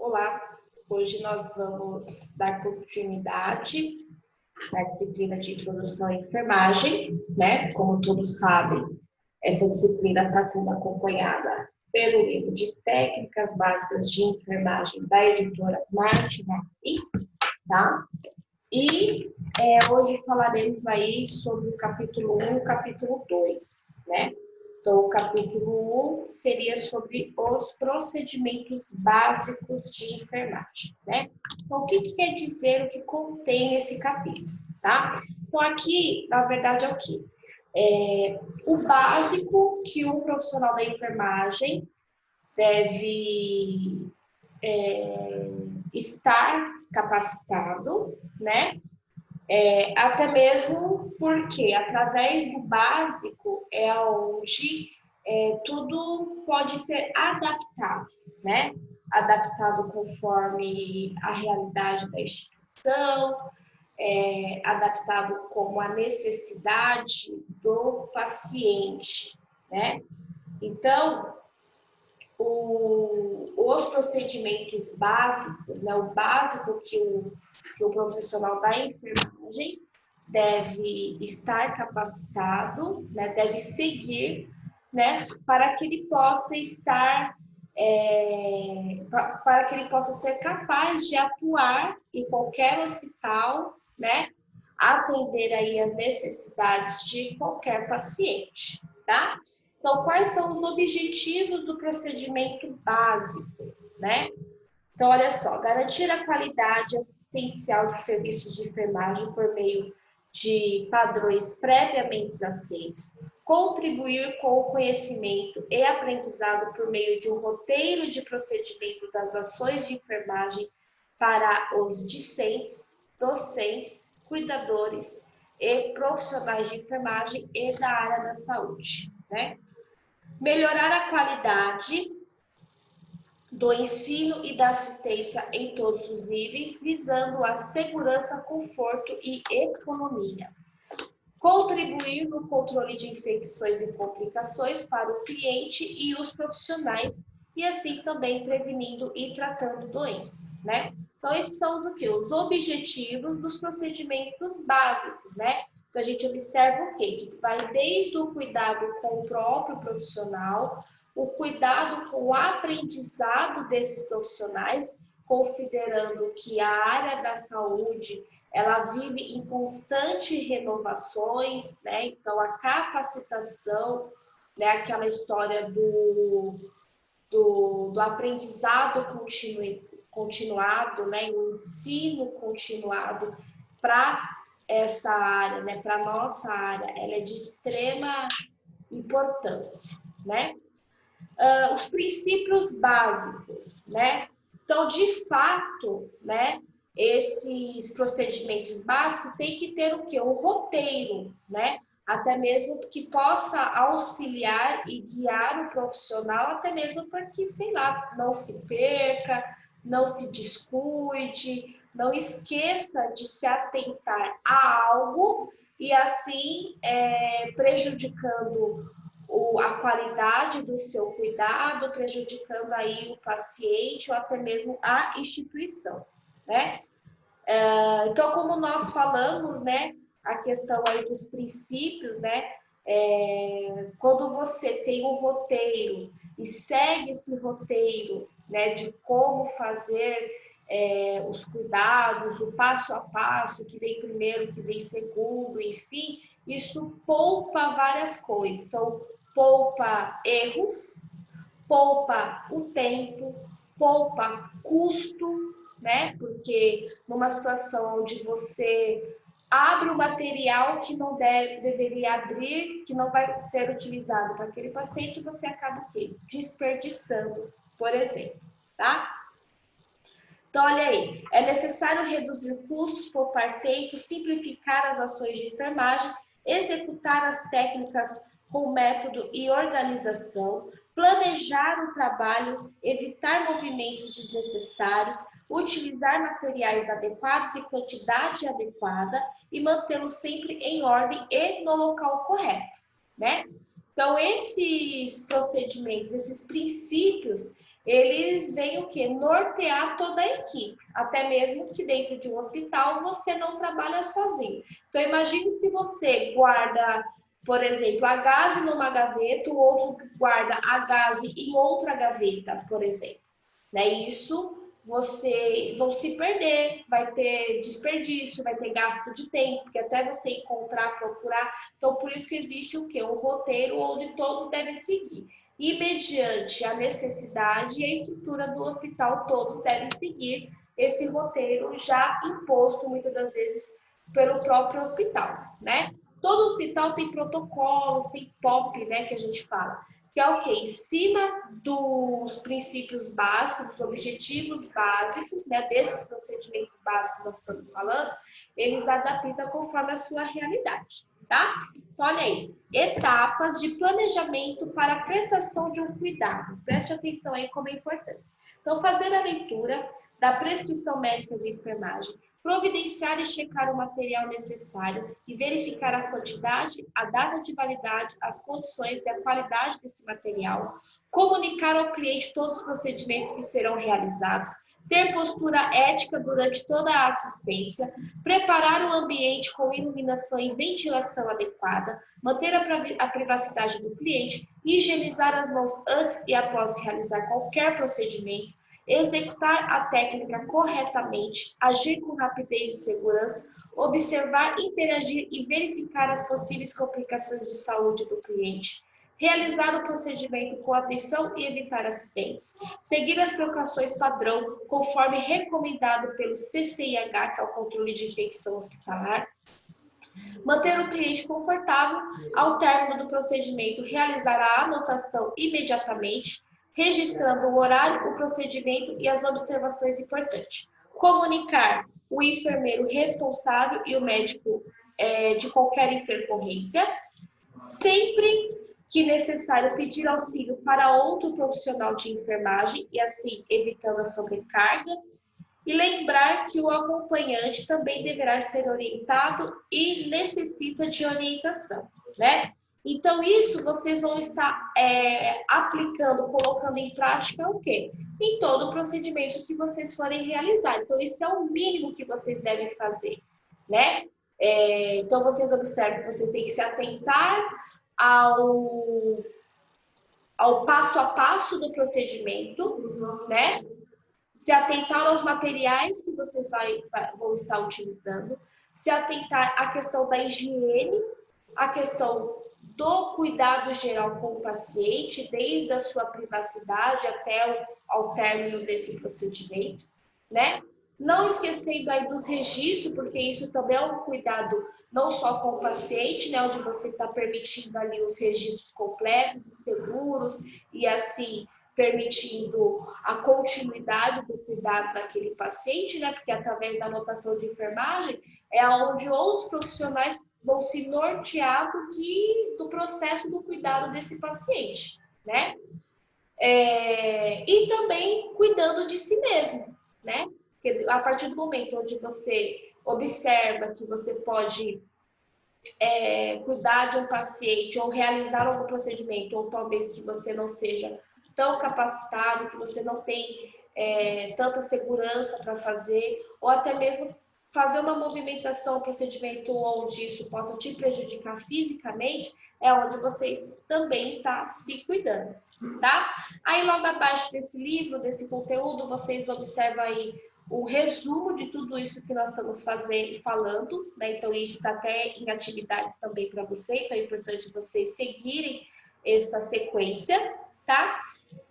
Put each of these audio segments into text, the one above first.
Olá, hoje nós vamos dar continuidade na disciplina de Introdução à Enfermagem, né? Como todos sabem, essa disciplina está sendo acompanhada pelo livro de Técnicas Básicas de Enfermagem da editora Martin Hartley, tá? E hoje falaremos aí sobre o capítulo 1 e o capítulo 2, né? Então, o capítulo 1 seria sobre os procedimentos básicos de enfermagem, né? Então, o que quer dizer o que contém esse capítulo, tá? Então, aqui, na verdade, é o quê? O básico que um profissional da enfermagem deve estar capacitado, né? Até mesmo porque, através do básico, é onde tudo pode ser adaptado, né? Adaptado conforme a realidade da instituição, adaptado como a necessidade do paciente, né? Então, os procedimentos básicos, né? O básico que o profissional da enfermagem deve estar capacitado, né, deve seguir, né, para que ele possa estar, para que ele possa ser capaz de atuar em qualquer hospital, né, atender aí as necessidades de qualquer paciente, tá? Então, quais são os objetivos do procedimento básico, né? Então, olha só, garantir a qualidade assistencial de serviços de enfermagem por meio de padrões previamente aceitos, contribuir com o conhecimento e aprendizado por meio de um roteiro de procedimento das ações de enfermagem para os discentes, docentes, cuidadores e profissionais de enfermagem e da área da saúde, né? Melhorar a qualidade do ensino e da assistência em todos os níveis, visando a segurança, conforto e economia. Contribuir no controle de infecções e complicações para o cliente e os profissionais, e assim também prevenindo e tratando doenças, né? Então, esses são os objetivos dos procedimentos básicos, né? Então, a gente observa o quê? Que vai desde o cuidado com o próprio profissional, o cuidado com o aprendizado desses profissionais, considerando que a área da saúde ela vive em constante renovações, né? Então, a capacitação, né? Aquela história do aprendizado continuado, né? O ensino continuado para essa área, né? Para a nossa área, ela é de extrema importância, né? Os princípios básicos, né? Então, de fato, né? Esses procedimentos básicos tem que ter o quê? Um roteiro, né? Até mesmo que possa auxiliar e guiar o profissional, até mesmo para que, sei lá, não se perca, não se descuide, não esqueça de se atentar a algo e assim prejudicando a qualidade do seu cuidado, prejudicando aí o paciente ou até mesmo a instituição, né? Então, como nós falamos, né, a questão aí dos princípios, né, quando você tem um roteiro e segue esse roteiro, né, de como fazer os cuidados, o passo a passo, o que vem primeiro, o que vem segundo, enfim, isso poupa várias coisas. Então, poupa erros, poupa o tempo, poupa custo, né? Porque numa situação onde você abre um material que não deveria abrir, que não vai ser utilizado para aquele paciente, você acaba o quê? Desperdiçando, por exemplo, tá? Então, olha aí, é necessário reduzir custos, poupar tempo, simplificar as ações de enfermagem, executar as técnicas com método e organização, planejar o trabalho, evitar movimentos desnecessários, utilizar materiais adequados e quantidade adequada e mantê-los sempre em ordem e no local correto, né? Então, esses procedimentos, esses princípios, eles vêm o quê? Nortear toda a equipe. Até mesmo que dentro de um hospital você não trabalha sozinho. Então, imagine se você guarda, por exemplo, a gase numa gaveta, o outro guarda a gase em outra gaveta, por exemplo. Né? Isso você vão se perder, vai ter desperdício, vai ter gasto de tempo, porque até você encontrar, procurar. Então, por isso que existe o quê? Um roteiro onde todos devem seguir. E mediante a necessidade e a estrutura do hospital, todos devem seguir esse roteiro já imposto, muitas das vezes, pelo próprio hospital, né? Todo hospital tem protocolos, tem POP, né, que a gente fala, que é o quê? Em cima dos princípios básicos, dos objetivos básicos, né, desses procedimentos básicos que nós estamos falando, eles adaptam conforme a sua realidade, tá? Então, olha aí, etapas de planejamento para a prestação de um cuidado. Preste atenção aí como é importante. Então, fazer a leitura da prescrição médica de enfermagem, providenciar e checar o material necessário e verificar a quantidade, a data de validade, as condições e a qualidade desse material, comunicar ao cliente todos os procedimentos que serão realizados, ter postura ética durante toda a assistência, preparar o ambiente com iluminação e ventilação adequada, manter a privacidade do cliente, higienizar as mãos antes e após realizar qualquer procedimento, executar a técnica corretamente, agir com rapidez e segurança, observar, interagir e verificar as possíveis complicações de saúde do cliente, realizar o procedimento com atenção e evitar acidentes, seguir as precauções padrão conforme recomendado pelo CCIH, que é o controle de infecção hospitalar, manter o cliente confortável, ao término do procedimento, realizar a anotação imediatamente, registrando o horário, o procedimento e as observações importantes. Comunicar o enfermeiro responsável e o médico de qualquer intercorrência. Sempre que necessário, pedir auxílio para outro profissional de enfermagem e assim evitando a sobrecarga. E lembrar que o acompanhante também deverá ser orientado e necessita de orientação, né? Então, isso vocês vão estar aplicando, colocando em prática o quê? Em todo o procedimento que vocês forem realizar. Então, isso é o mínimo que vocês devem fazer, né? Então, vocês observam que vocês têm que se atentar ao passo a passo do procedimento, né? Se atentar aos materiais que vocês vão estar utilizando, se atentar à questão da higiene, à questão do cuidado geral com o paciente, desde a sua privacidade até ao término desse procedimento, né? Não esquecendo aí dos registros, porque isso também é um cuidado não só com o paciente, né? Onde você está permitindo ali os registros completos e seguros, e assim permitindo a continuidade do cuidado daquele paciente, né? Porque através da anotação de enfermagem é onde outros profissionais vão se nortear do processo do cuidado desse paciente, né? E também cuidando de si mesmo, né? Porque a partir do momento onde você observa que você pode cuidar de um paciente ou realizar algum procedimento, ou talvez que você não seja tão capacitado, que você não tem tanta segurança para fazer, ou até mesmo fazer uma movimentação, um procedimento onde isso possa te prejudicar fisicamente, é onde você também está se cuidando, tá? Aí logo abaixo desse livro, desse conteúdo, vocês observam aí o resumo de tudo isso que nós estamos falando, né? Então, isso está até em atividades também para você, então é importante vocês seguirem essa sequência, tá?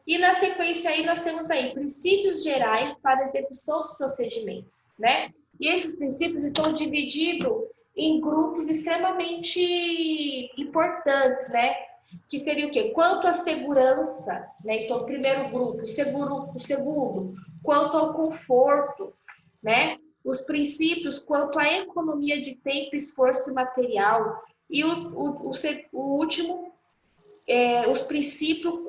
E na sequência aí, nós temos aí princípios gerais para a execução dos procedimentos, né? E esses princípios estão divididos em grupos extremamente importantes, né? Que seria o quê? Quanto à segurança, né? Então, o primeiro grupo, o segundo, quanto ao conforto, né? Os princípios quanto à economia de tempo, esforço e material. E o último, os princípios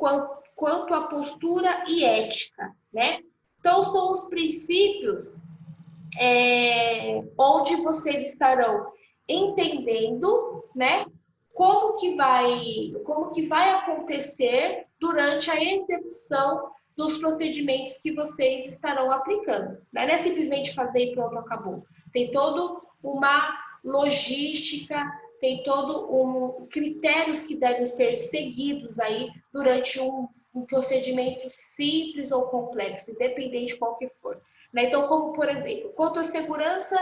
quanto à postura e ética, né? Então, são os princípios onde vocês estarão entendendo, né? Como que vai acontecer durante a execução dos procedimentos que vocês estarão aplicando, né? Não é simplesmente fazer e pronto, acabou. Tem toda uma logística, tem todo um critérios que devem ser seguidos aí durante um procedimento simples ou complexo, independente de qual que for. Né? Então, como por exemplo, quanto à segurança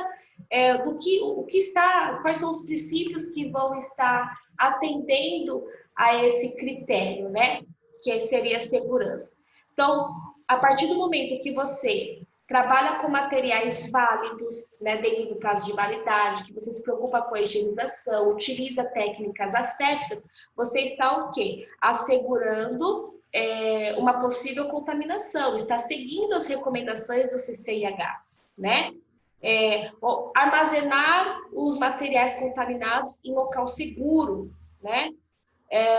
quais são os princípios que vão estar atendendo a esse critério, né? Que seria a segurança. Então, a partir do momento que você trabalha com materiais válidos, né, dentro do prazo de validade, que você se preocupa com a higienização, utiliza técnicas assépticas, você está o quê? Assegurando uma possível contaminação, está seguindo as recomendações do CCIH, né? Armazenar os materiais contaminados em local seguro, né?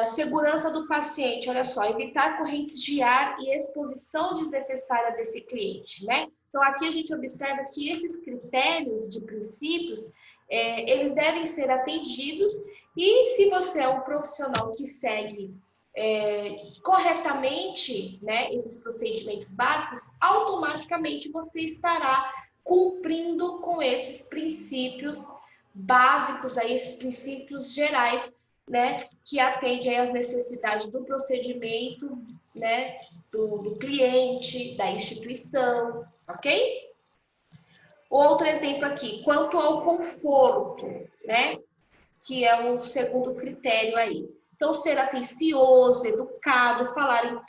Segurança do paciente, olha só, evitar correntes de ar e exposição desnecessária desse cliente, né? Então, aqui a gente observa que esses critérios de princípios, eles devem ser atendidos e se você é um profissional que segue corretamente, né, esses procedimentos básicos, automaticamente você estará cumprindo com esses princípios básicos, aí, esses princípios gerais, né, que atende aí às necessidades do procedimento, né, do cliente, da instituição, ok? Outro exemplo aqui, quanto ao conforto, né, que é o segundo critério aí. Então, ser atencioso, educado, falar em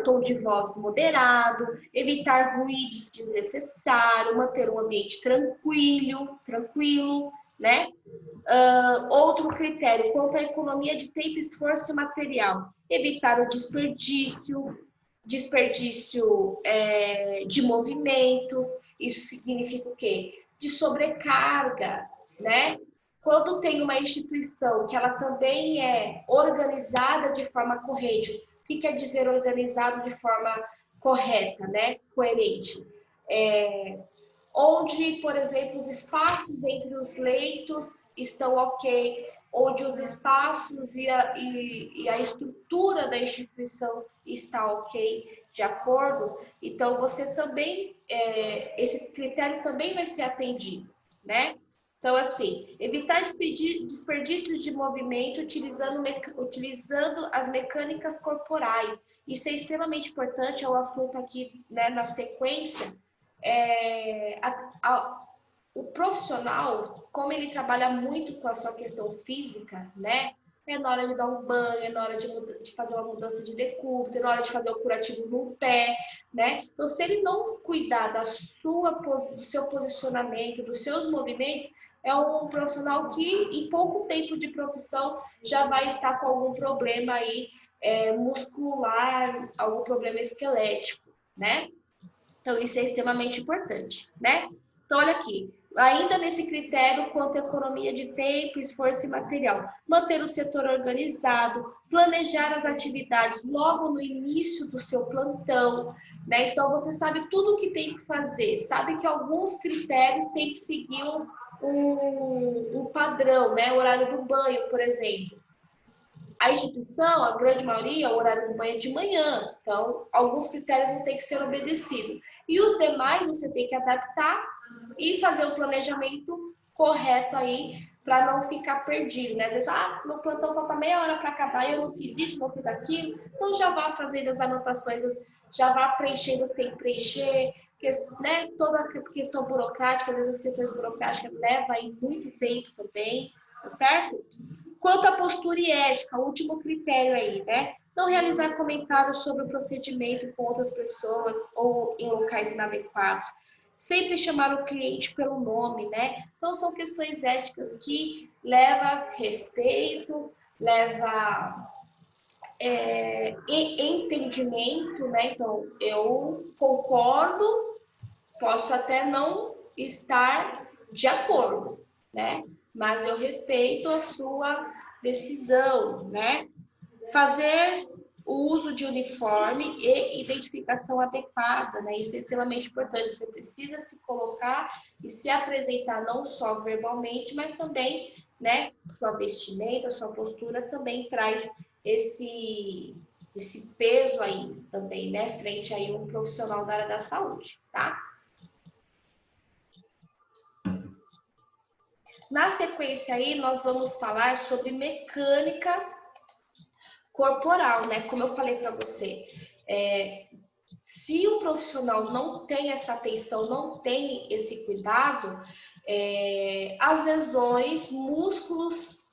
tom de voz moderado, evitar ruídos desnecessários, manter um ambiente tranquilo, né? Outro critério, quanto à economia de tempo, esforço e material. Evitar o desperdício de movimentos. Isso significa o quê? De sobrecarga, né? Quando tem uma instituição que ela também é organizada de forma corrente, o que quer dizer organizado de forma correta, né? Coerente? Onde, por exemplo, os espaços entre os leitos estão ok, onde os espaços e a estrutura da instituição está ok, de acordo, então você também, esse critério também vai ser atendido, né? Então, assim, evitar desperdícios de movimento utilizando as mecânicas corporais. Isso é extremamente importante, é um assunto aqui, né, na sequência. O profissional, como ele trabalha muito com a sua questão física, né? É na hora de dar um banho, é na hora de fazer uma mudança de decúbito, é na hora de fazer o curativo no pé, né? Então, se ele não cuidar do seu posicionamento, dos seus movimentos, é um profissional que, em pouco tempo de profissão, já vai estar com algum problema aí, muscular, algum problema esquelético, né? Então, isso é extremamente importante, né? Então, olha aqui, ainda nesse critério quanto à economia de tempo, esforço e material, manter o setor organizado, planejar as atividades logo no início do seu plantão, né? Então, você sabe tudo o que tem que fazer, sabe que alguns critérios têm que seguir um padrão, né? O horário do banho, por exemplo. A instituição, a grande maioria, o horário do banho é de manhã, então alguns critérios vão ter que ser obedecidos. E os demais você tem que adaptar e fazer o planejamento correto aí para não ficar perdido, né? Às vezes, meu plantão falta meia hora para acabar e eu não fiz isso, não fiz aquilo, então já vá fazendo as anotações, já vá preenchendo o que tem que preencher, né? Toda a questão burocrática, às vezes as questões burocráticas levam aí muito tempo também, tá certo? Quanto à postura e ética, o último critério aí, né? Não realizar comentários sobre o procedimento com outras pessoas ou em locais inadequados. Sempre chamar o cliente pelo nome, né? Então, são questões éticas que levam respeito, levam entendimento, né? Então, eu concordo, posso até não estar de acordo, né? Mas eu respeito a sua decisão, né? Fazer o uso de uniforme e identificação adequada, né? Isso é extremamente importante. Você precisa se colocar e se apresentar não só verbalmente, mas também, né? Sua vestimenta, sua postura também traz esse peso aí também, né, frente aí um profissional da área da saúde, tá? Na sequência aí, nós vamos falar sobre mecânica corporal, né? Como eu falei para você, se o profissional não tem essa atenção, não tem esse cuidado, as lesões,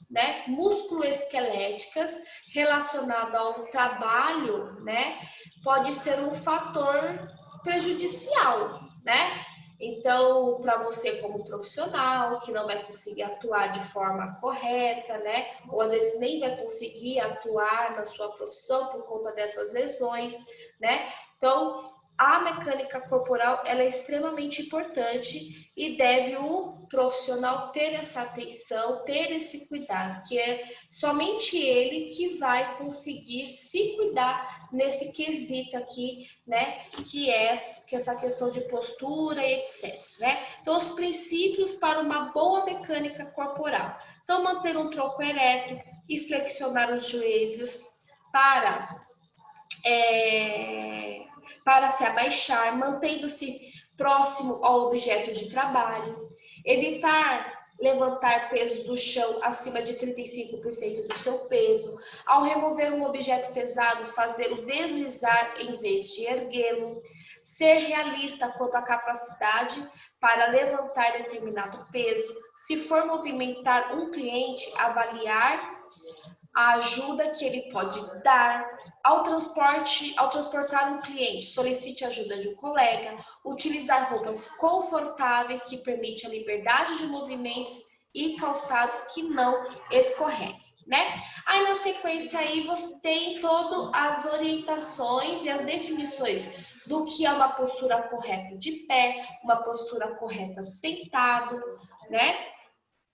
né, musculoesqueléticas relacionadas ao trabalho, né, pode ser um fator prejudicial, né? Então, para você como profissional, que não vai conseguir atuar de forma correta, né? Ou às vezes nem vai conseguir atuar na sua profissão por conta dessas lesões, né? Então, a mecânica corporal ela é extremamente importante e deve o profissional ter essa atenção, ter esse cuidado, que é somente ele que vai conseguir se cuidar nesse quesito aqui, né? Que é essa questão de postura e etc, né? Então, os princípios para uma boa mecânica corporal. Então, manter um tronco ereto e flexionar os joelhos para se abaixar, mantendo-se próximo ao objeto de trabalho, evitar levantar pesos do chão acima de 35% do seu peso, ao remover um objeto pesado, fazê-lo deslizar em vez de erguê-lo, ser realista quanto à capacidade para levantar determinado peso, se for movimentar um cliente, avaliar a ajuda que ele pode dar. Ao transportar um cliente, solicite a ajuda de um colega, utilizar roupas confortáveis que permitem a liberdade de movimentos e calçados que não escorreguem, né? Aí na sequência aí você tem todas as orientações e as definições do que é uma postura correta de pé, uma postura correta sentado, né?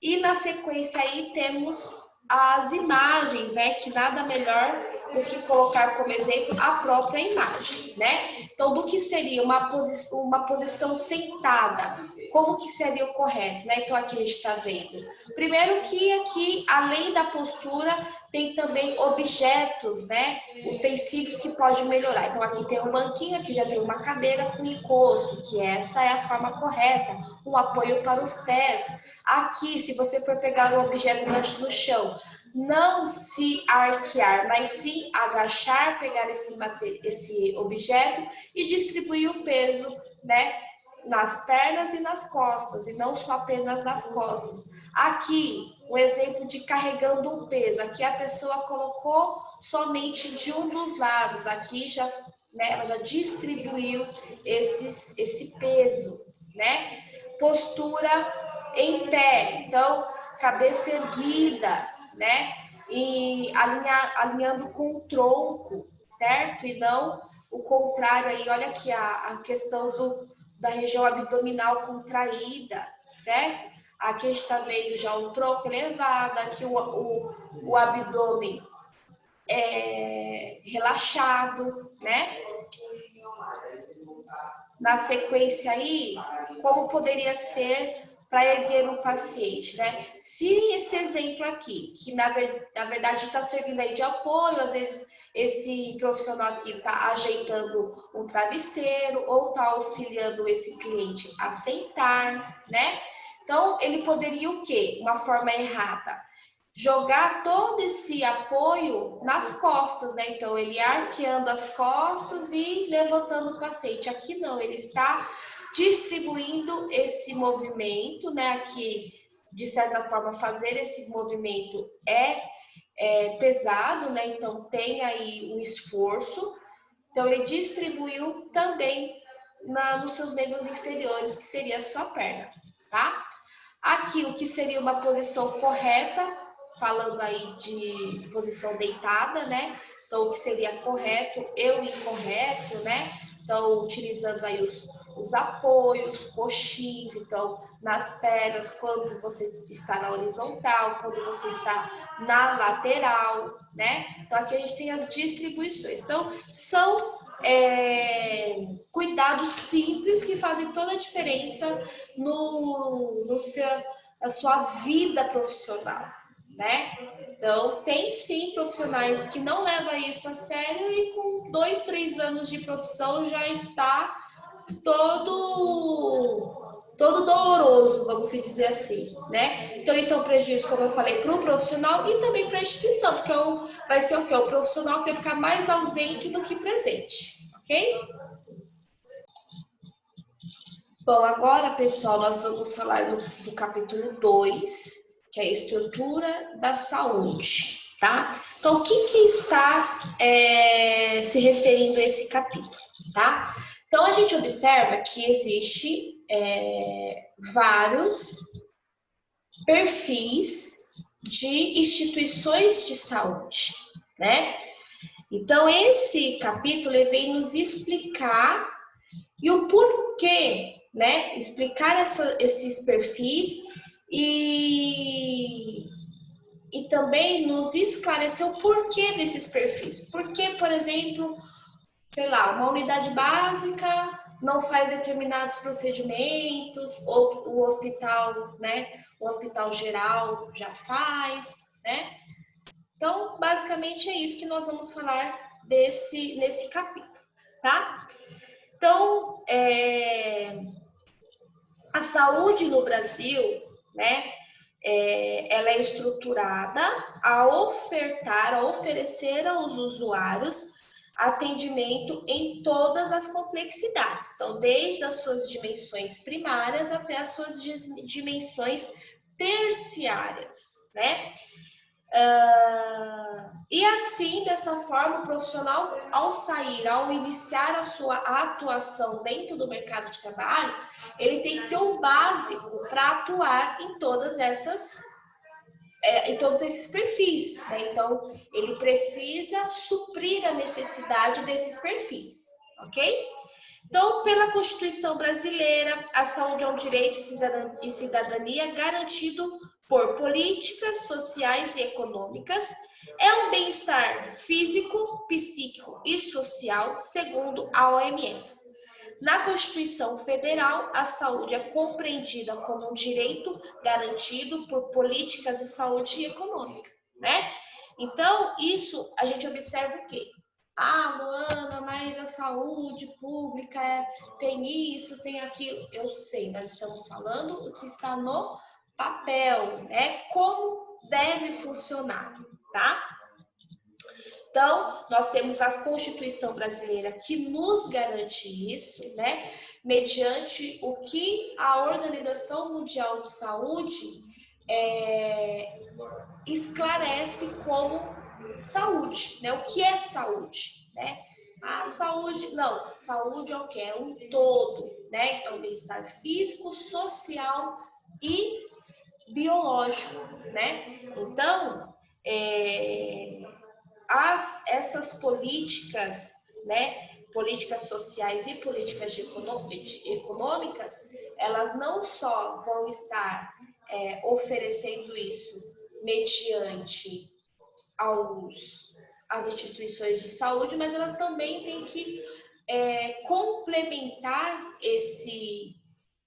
E na sequência aí temos as imagens, né? Que nada melhor do que colocar como exemplo a própria imagem, né? Então, do que seria uma posição sentada, como que seria o correto, né? Então, aqui a gente está vendo. Primeiro que aqui, além da postura, tem também objetos, né? Utensílios que podem melhorar. Então, aqui tem um banquinho, aqui já tem uma cadeira com encosto, que essa é a forma correta. Um apoio para os pés. Aqui, se você for pegar um objeto no chão, não se arquear, mas sim agachar, pegar esse objeto e distribuir o peso, né, nas pernas e nas costas, e não só apenas nas costas. Aqui, um exemplo de carregando um peso. Aqui a pessoa colocou somente de um dos lados. Aqui já, né, ela já distribuiu esse peso, né? Postura em pé, então cabeça erguida, né? E alinhando com o tronco, certo? E não o contrário aí. Olha aqui a questão da região abdominal contraída, certo? Aqui a gente está vendo já o tronco elevado, aqui o abdômen relaxado, né? Na sequência aí, como poderia ser para erguer o paciente, né? Se esse exemplo aqui, que na verdade está servindo aí de apoio, às vezes esse profissional aqui está ajeitando um travesseiro ou está auxiliando esse cliente a sentar, né? Então, ele poderia o quê? Uma forma errada. Jogar todo esse apoio nas costas, né? Então, ele arqueando as costas e levantando o paciente. Aqui não, ele está distribuindo esse movimento, né? Aqui, de certa forma, fazer esse movimento é pesado, né? Então, tem aí um esforço. Então, ele distribuiu também nos seus membros inferiores, que seria a sua perna, tá? Aqui, o que seria uma posição correta, falando aí de posição deitada, né? Então, o que seria correto e o incorreto, né? Então, utilizando aí os apoios, coxins, então, nas pernas, quando você está na horizontal, quando você está na lateral, né? Então, aqui a gente tem as distribuições. Então, são cuidados simples que fazem toda a diferença na sua vida profissional, né? Então, tem sim profissionais que não levam isso a sério e com 2, 3 anos de profissão já está todo doloroso, vamos dizer assim, né? Então, isso é um prejuízo, como eu falei, para o profissional e também para a instituição, porque vai ser o quê? O profissional que vai ficar mais ausente do que presente, ok? Bom, agora, pessoal, nós vamos falar do capítulo 2, que é a estrutura da saúde, tá? Então, o que está se referindo a esse capítulo, tá? Então, a gente observa que existe vários perfis de instituições de saúde, né? Então, esse capítulo vem nos explicar e o porquê, né? Explicar esses perfis e também nos esclarecer o porquê desses perfis. Porque, por exemplo, sei lá, uma unidade básica não faz determinados procedimentos, ou o hospital, né? O hospital geral já faz, né? Então, basicamente é isso que nós vamos falar nesse capítulo, tá? Então, a saúde no Brasil, né? Ela é estruturada a oferecer aos usuários atendimento em todas as complexidades. Então, desde as suas dimensões primárias até as suas dimensões terciárias, né? E assim, dessa forma, o profissional, ao iniciar a sua atuação dentro do mercado de trabalho, ele tem que ter um básico para atuar em todos esses perfis, né? Então, ele precisa suprir a necessidade desses perfis, ok? Então, pela Constituição brasileira, a saúde é um direito e cidadania garantido por políticas sociais e econômicas, é um bem-estar físico, psíquico e social, segundo a OMS. Na Constituição Federal, a saúde é compreendida como um direito garantido por políticas de saúde econômica, né? Então, isso a gente observa o quê? Ah, Luana, mas a saúde pública tem isso, tem aquilo. Eu sei, nós estamos falando o que está no papel, né? Como deve funcionar, tá? Então, nós temos a Constituição brasileira que nos garante isso, né? Mediante o que a Organização Mundial de Saúde esclarece como saúde, né? O que é saúde, né? A saúde, não, saúde é o que? É um todo, né? Então, bem-estar físico, social e biológico, né? Então, essas políticas, né? Políticas sociais e políticas econômicas, elas não só vão estar oferecendo isso mediante as instituições de saúde, mas elas também têm que complementar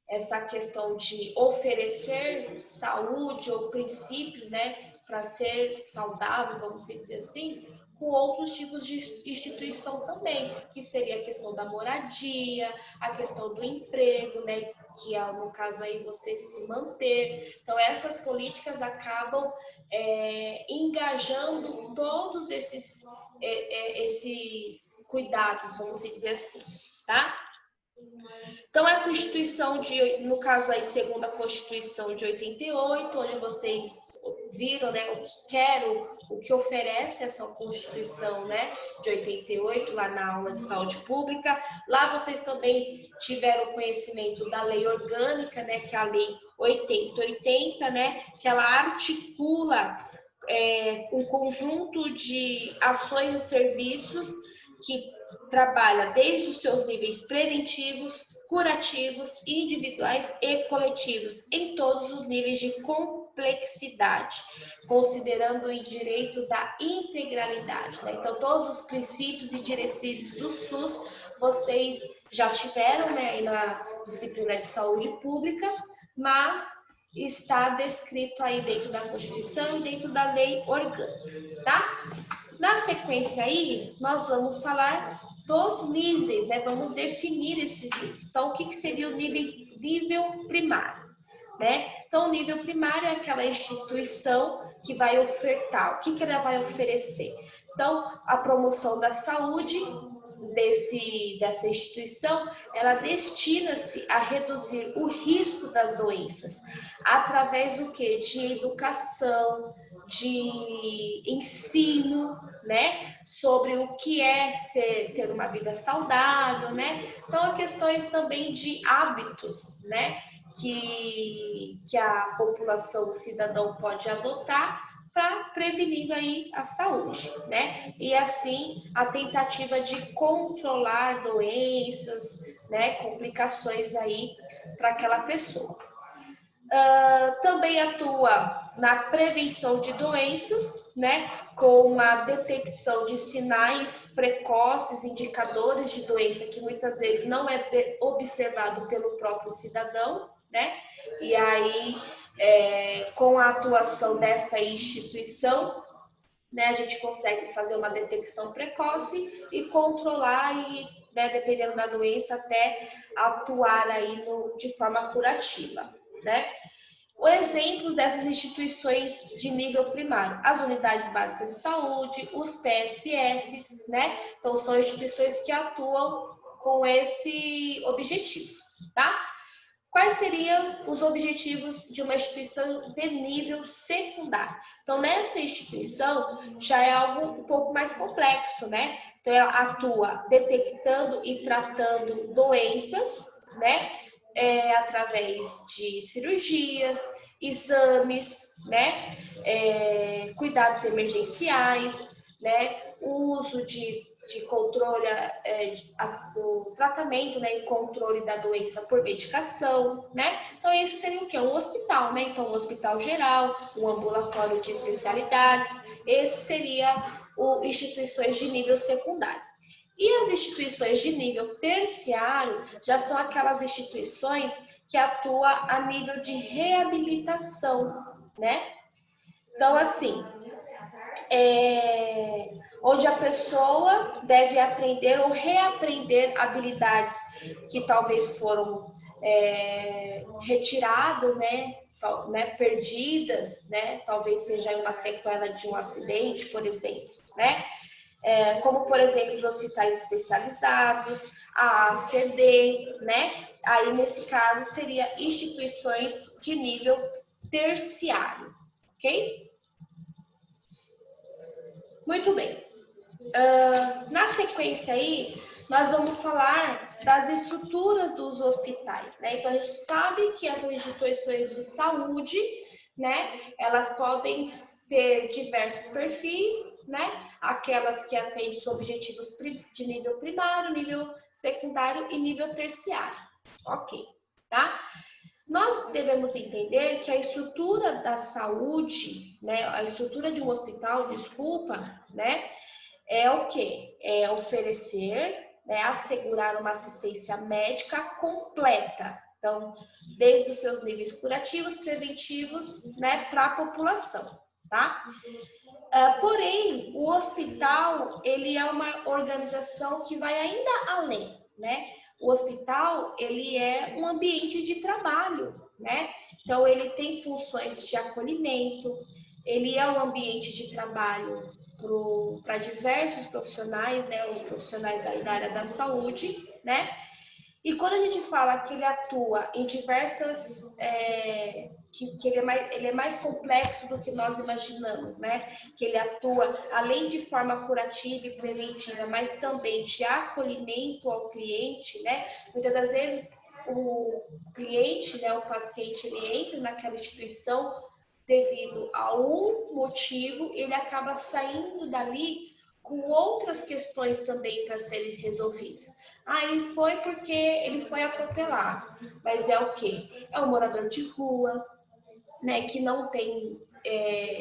essa questão de oferecer saúde ou princípios, né, para ser saudável, vamos dizer assim, com outros tipos de instituição também, que seria a questão da moradia, a questão do emprego, né, que é, no caso aí, você se manter. Então, essas políticas acabam engajando todos esses cuidados, vamos dizer assim, tá? Então, a Constituição no caso aí, segundo a Constituição de 88, onde vocês viram, né, o que oferece essa Constituição, né, de 88, lá na aula de saúde pública. Lá vocês também tiveram conhecimento da lei orgânica, né, que é a lei 8080, né, que ela articula um conjunto de ações e serviços que trabalha desde os seus níveis preventivos, curativos, individuais e coletivos, em todos os níveis de complexidade, considerando o direito da integralidade, né? Então, todos os princípios e diretrizes do SUS, vocês já tiveram, né, aí na disciplina de saúde pública, mas está descrito aí dentro da Constituição e dentro da lei orgânica, tá? Na sequência aí, nós vamos falar dos níveis, né? Vamos definir esses níveis. Então, o que seria o nível primário, né? Então, o nível primário é aquela instituição que vai ofertar. O que ela vai oferecer? Então, a promoção da saúde dessa instituição, ela destina-se a reduzir o risco das doenças através do quê? De educação, de ensino, né? Sobre o que é ter uma vida saudável, né? Então, há questões também de hábitos, né? Que a população, o cidadão pode adotar para prevenindo aí a saúde, né? E assim a tentativa de controlar doenças, né? Complicações aí para aquela pessoa. Também atua na prevenção de doenças, né? Com a detecção de sinais precoces, indicadores de doença que muitas vezes não é observado pelo próprio cidadão, né? E aí, com a atuação desta instituição, né, a gente consegue fazer uma detecção precoce e controlar e, né, dependendo da doença, até atuar aí de forma curativa, né? O exemplo dessas instituições de nível primário, as unidades básicas de saúde, os PSFs, né? Então, são instituições que atuam com esse objetivo, tá? Quais seriam os objetivos de uma instituição de nível secundário? Então, nessa instituição já é algo um pouco mais complexo, né? Então, ela atua detectando e tratando doenças, né? Através de cirurgias, exames, né? Cuidados emergenciais, né? O uso de controle, o tratamento, né, e controle da doença por medicação, né? Então, isso seria o quê? Um hospital, né? Então, um hospital geral, um ambulatório de especialidades, esse seria instituições de nível secundário. E as instituições de nível terciário já são aquelas instituições que atuam a nível de reabilitação, né? Então, assim, onde a pessoa deve aprender ou reaprender habilidades que talvez foram retiradas, né, perdidas, né, talvez seja uma sequela de um acidente, por exemplo, né, como por exemplo os hospitais especializados, a ACD, né, aí nesse caso seria instituições de nível terciário, ok? Muito bem. Na sequência aí, nós vamos falar das estruturas dos hospitais, né? Então, a gente sabe que essas instituições de saúde, né? Elas podem ter diversos perfis, né? Aquelas que atendem os objetivos de nível primário, nível secundário e nível terciário. Ok, tá? Nós devemos entender que a estrutura da saúde, né? A estrutura de um hospital, desculpa, né? É o quê? É oferecer, né, assegurar uma assistência médica completa. Então, desde os seus níveis curativos, preventivos, né, para a população, tá? Porém, o hospital, ele é uma organização que vai ainda além, né? O hospital, ele é um ambiente de trabalho, né? Então, ele tem funções de acolhimento, ele é um ambiente de trabalho para diversos profissionais, né? Os profissionais aí da área da saúde, né? E quando a gente fala que ele atua em diversas, que ele é mais complexo do que nós imaginamos, né? Que ele atua além de forma curativa e preventiva, mas também de acolhimento ao cliente, né? Muitas das vezes o cliente, né, o paciente, ele entra naquela instituição devido a um motivo, ele acaba saindo dali com outras questões também para serem resolvidas. Ele foi porque ele foi atropelado, mas é o quê? É um morador de rua, né, que não tem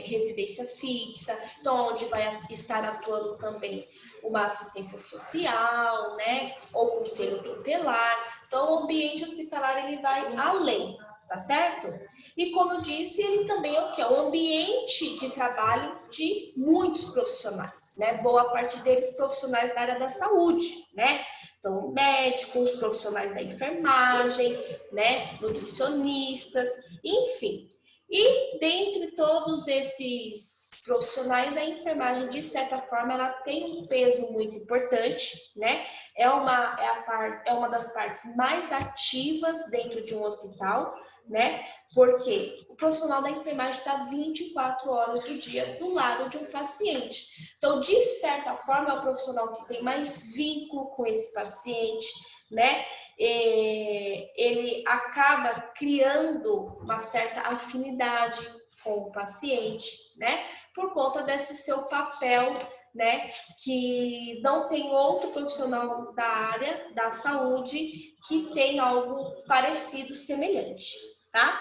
residência fixa, então onde vai estar atuando também uma assistência social, né, ou conselho tutelar. Então o ambiente hospitalar ele vai além, tá certo? E como eu disse, ele também é o que? É o ambiente de trabalho de muitos profissionais, né? Boa parte deles profissionais da área da saúde, né? Então, médicos, profissionais da enfermagem, né? Nutricionistas, enfim. E dentre todos esses profissionais, a enfermagem, de certa forma, ela tem um peso muito importante, né? É uma das partes mais ativas dentro de um hospital, né? Porque o profissional da enfermagem está 24 horas do dia do lado de um paciente. Então, de certa forma, é o profissional que tem mais vínculo com esse paciente, né? Ele acaba criando uma certa afinidade com o paciente, né? Por conta desse seu papel, né? Que não tem outro profissional da área da saúde que tem algo parecido, semelhante, tá?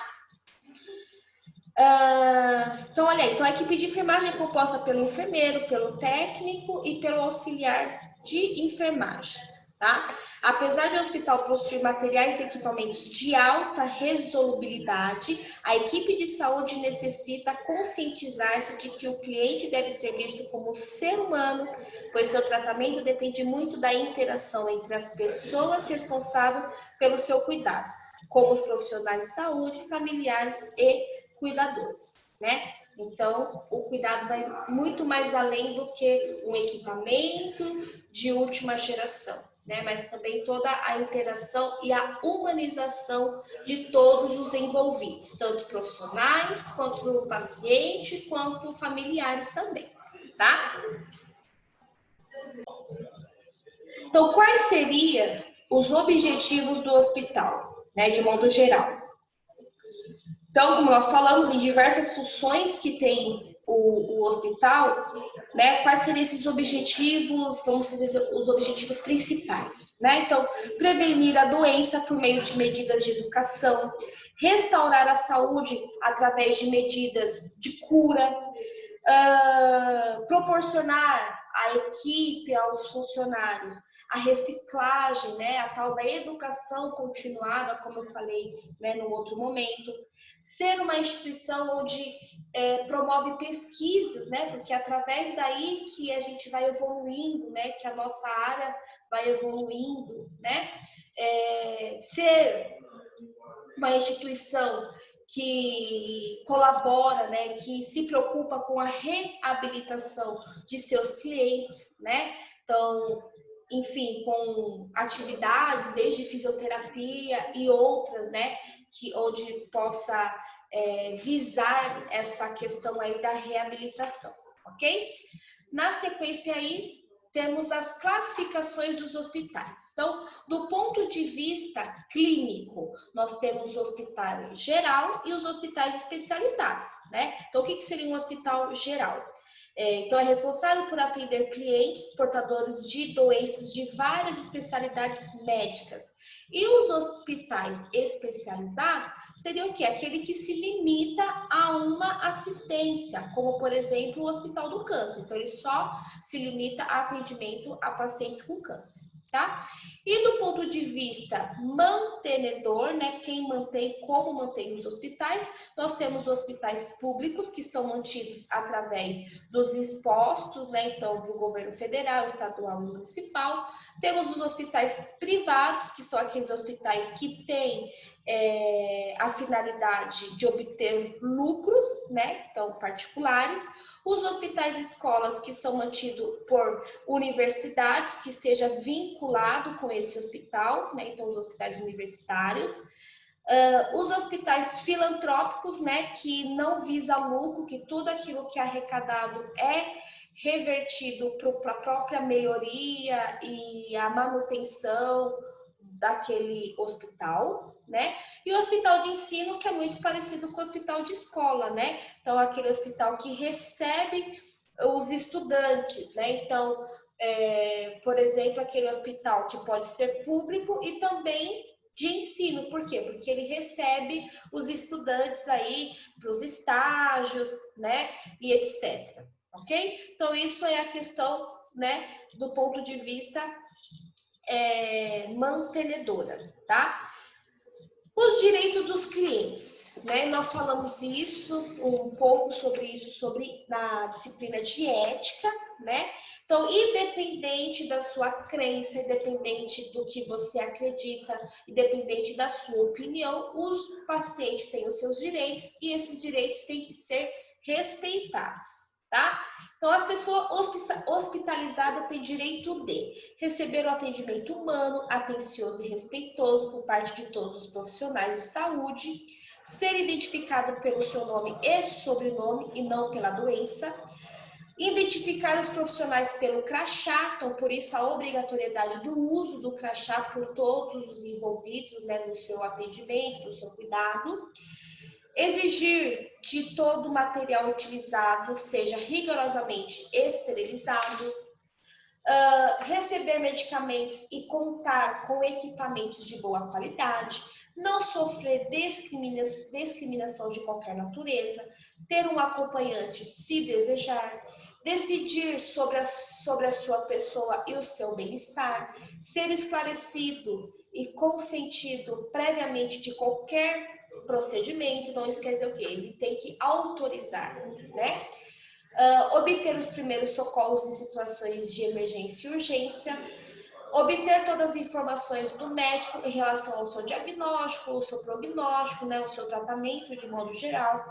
Então, olha aí, então a equipe de enfermagem é composta pelo enfermeiro, pelo técnico e pelo auxiliar de enfermagem, tá? Apesar de o hospital possuir materiais e equipamentos de alta resolubilidade, a equipe de saúde necessita conscientizar-se de que o cliente deve ser visto como ser humano, pois seu tratamento depende muito da interação entre as pessoas responsáveis pelo seu cuidado, como os profissionais de saúde, familiares e cuidadores, né? Então, o cuidado vai muito mais além do que um equipamento de última geração, né? Mas também toda a interação e a humanização de todos os envolvidos, tanto profissionais, quanto o paciente, quanto familiares também, tá? Então, quais seriam os objetivos do hospital, né, de modo geral? Então, como nós falamos em diversas funções que tem o hospital, né? Quais seriam esses objetivos, vamos dizer, os objetivos principais, né? Então, prevenir a doença por meio de medidas de educação, restaurar a saúde através de medidas de cura, proporcionar à equipe, aos funcionários, a reciclagem, né? A tal da educação continuada, como eu falei, né, no outro momento, ser uma instituição onde promove pesquisas, né? Porque é através daí que a gente vai evoluindo, né? Que a nossa área vai evoluindo, né? Ser uma instituição que colabora, né? Que se preocupa com a reabilitação de seus clientes, né? Então, enfim, com atividades desde fisioterapia e outras, né? Onde possa visar essa questão aí da reabilitação, ok? Na sequência aí, temos as classificações dos hospitais. Então, do ponto de vista clínico, nós temos o hospital geral e os hospitais especializados, né? Então, o que seria um hospital geral? Então, é responsável por atender clientes portadores de doenças de várias especialidades médicas. E os hospitais especializados seriam o quê? Aquele que se limita a uma assistência, como, por exemplo, o Hospital do Câncer. Então, ele só se limita a atendimento a pacientes com câncer, tá? E do ponto de vista mantenedor, né? Quem mantém, como mantém os hospitais, nós temos hospitais públicos que são mantidos através dos impostos, né? Então, do governo federal, estadual e municipal. Temos os hospitais privados, que são aqueles hospitais que têm a finalidade de obter lucros, né? Então, particulares. Os hospitais escolas que são mantidos por universidades que esteja vinculado com esse hospital, né? Então, os hospitais universitários. Os hospitais filantrópicos, né? Que não visa lucro, que tudo aquilo que é arrecadado é revertido para a própria melhoria e a manutenção daquele hospital, né? E o hospital de ensino, que é muito parecido com o hospital de escola, né? Então, aquele hospital que recebe os estudantes, né? Então, por exemplo, aquele hospital que pode ser público e também de ensino. Por quê? Porque ele recebe os estudantes aí para os estágios, né? E etc. Ok? Então, isso é a questão, né? Do ponto de vista mantenedora, tá? Os direitos dos clientes, né? Nós falamos um pouco sobre isso, na disciplina de ética, né? Então, independente da sua crença, independente do que você acredita, independente da sua opinião, os pacientes têm os seus direitos e esses direitos têm que ser respeitados, tá? Então, as pessoas hospitalizadas têm direito de receber o atendimento humano, atencioso e respeitoso por parte de todos os profissionais de saúde, ser identificado pelo seu nome e sobrenome e não pela doença, identificar os profissionais pelo crachá, então por isso a obrigatoriedade do uso do crachá por todos os envolvidos, né, no seu atendimento, no seu cuidado, exigir que todo o material utilizado seja rigorosamente esterilizado, receber medicamentos e contar com equipamentos de boa qualidade, não sofrer discriminação de qualquer natureza, ter um acompanhante se desejar, decidir sobre a sua pessoa e o seu bem-estar, ser esclarecido e consentido previamente de qualquer procedimento. Não esqueça o quê? Ele tem que autorizar, né? Obter os primeiros socorros em situações de emergência e urgência, obter todas as informações do médico em relação ao seu diagnóstico, o seu prognóstico, né, o seu tratamento de modo geral.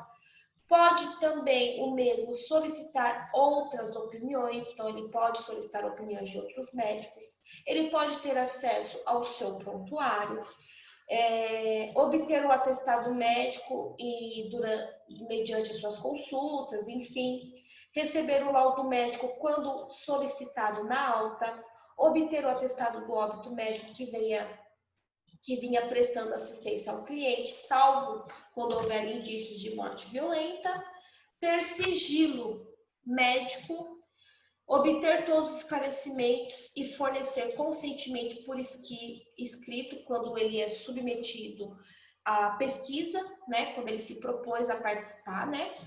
Pode também o mesmo solicitar outras opiniões, então ele pode solicitar opiniões de outros médicos, ele pode ter acesso ao seu prontuário, obter o atestado médico mediante as suas consultas, enfim, receber o laudo médico quando solicitado na alta, obter o atestado do óbito médico que vinha prestando assistência ao cliente, salvo quando houver indícios de morte violenta, ter sigilo médico, obter todos os esclarecimentos e fornecer consentimento por escrito quando ele é submetido à pesquisa, né, quando ele se propôs a participar, né,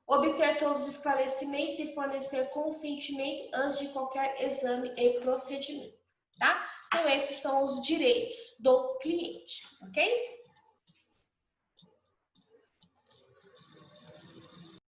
obter todos os esclarecimentos e fornecer consentimento antes de qualquer exame e procedimento, tá? Então, esses são os direitos do cliente.